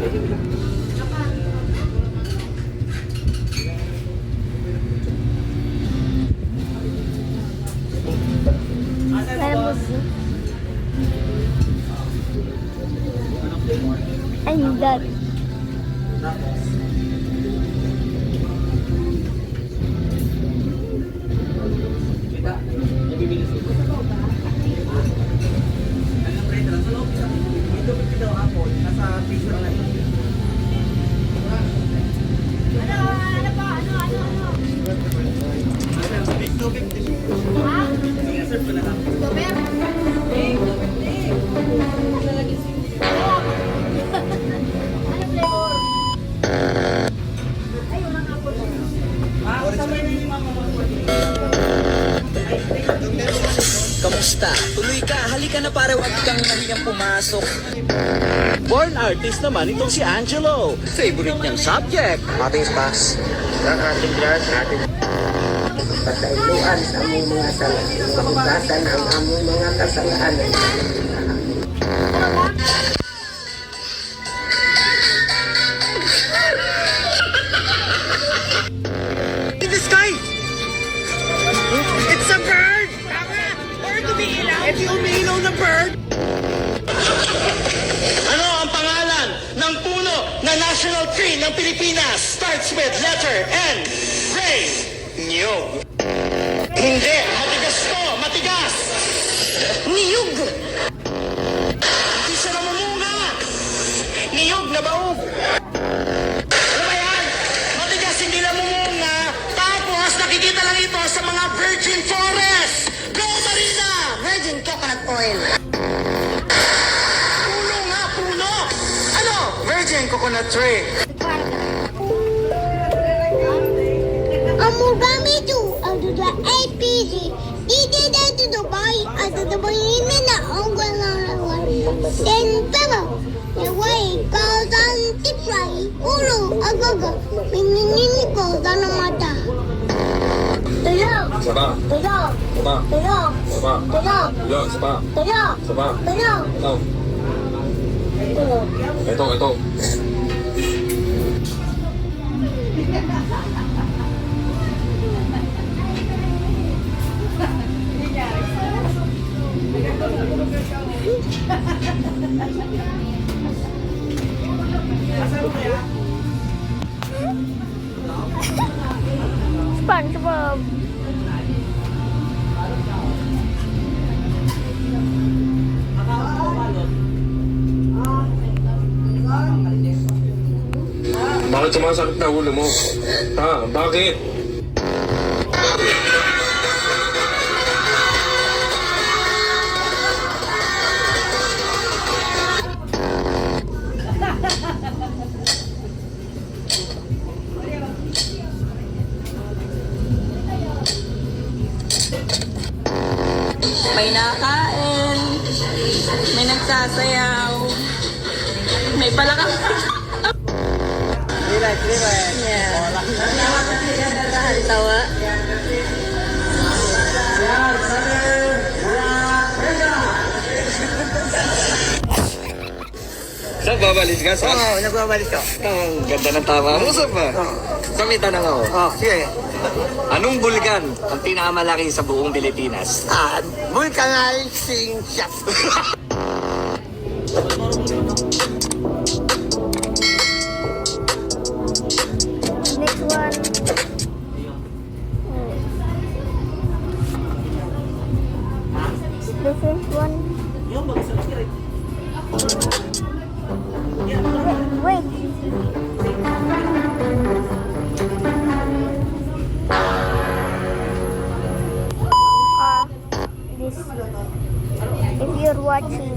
And that. Kamusta? Tuloy ka, halika na pare, wag kang nahiyang pumasok. Born artist naman itong si Angelo. Favorite niyang subject. Ating spas, ang ating grass, ating patayluan sa among mga salaan. Mahugasan ang among mga kasalanan. In the sky! It's a bird! Tama! Bird umiilaw! Ito yung umiilaw na bird! Ano ang pangalan ng puno na national tree ng Pilipinas? Starts with letter N. Rain. Niyog. Hindi. Matigas to. Matigas. Niyog. Hindi siya namumunga. Niyog na baog. Ano ba yan? Matigas hindi namumunga. Tapos nakikita lang ito sa mga virgin forest. Go Marina! Virgin coconut oil. Puno nga, puno! Ano? Virgin coconut tree. Amugami tu ada the APG. Ide dan tu Dubai ada the ini na onggal na lawan. Dan pera. Yawai kausan tiprai. Ulu agaga. Minini kausan mata. Tolong. Sapa? Tolong. Sapa? Tolong. Sapa? Tolong. Yo, sapa? Tolong. Sapa? Tolong. Ito. Tolong. Ito. SpongeBob. Bakit sumasakit na ulo mo? Ha? Bakit? May nakain, may nagsasayaw, may palakang. Relax. Yeah. Tawa. Saan babalis ka? Saan? Oo, nagbabalis ko. Ang ganda ng tama mo, saan ba? Sa may tanong ako. Sige. Anong bulgan ang pinakamalaki sa buong Pilipinas? Vulcanal Sing Shop. Next one. This is one. Wait. This. If you're watching.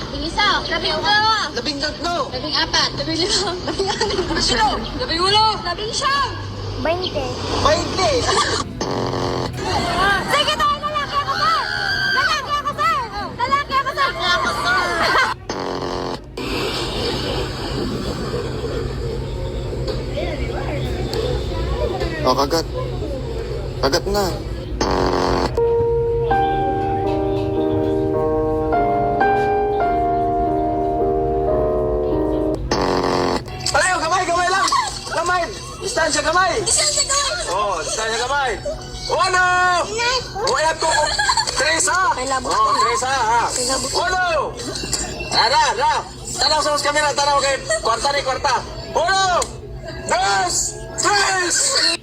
Labing isa. Labing dalawa. Labing tatlo. Labing apat. Labing limang. Labing anim. Labing sino? Labing ulo. Labing siyam. 20. 20. Sige tayo, lalaki ako, sir! Lalaki ako, sir! Lalaki ako, sir! Lalaki ako, sir! O, kagat. Kagat na. Alayo, kamay, kamay lang! Kamay! Distansya, kamay! Oh, distansya, kamay! Uno! Uwayat ko! Teresa! Oh, Teresa, ha? Uno! Ra! Tanaw sa kamera, tanaw kay kwarta ni kwarta. Uno! Dos! Tres!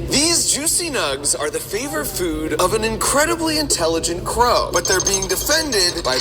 These juicy nugs are the favorite food of an incredibly intelligent crow, but they're being defended by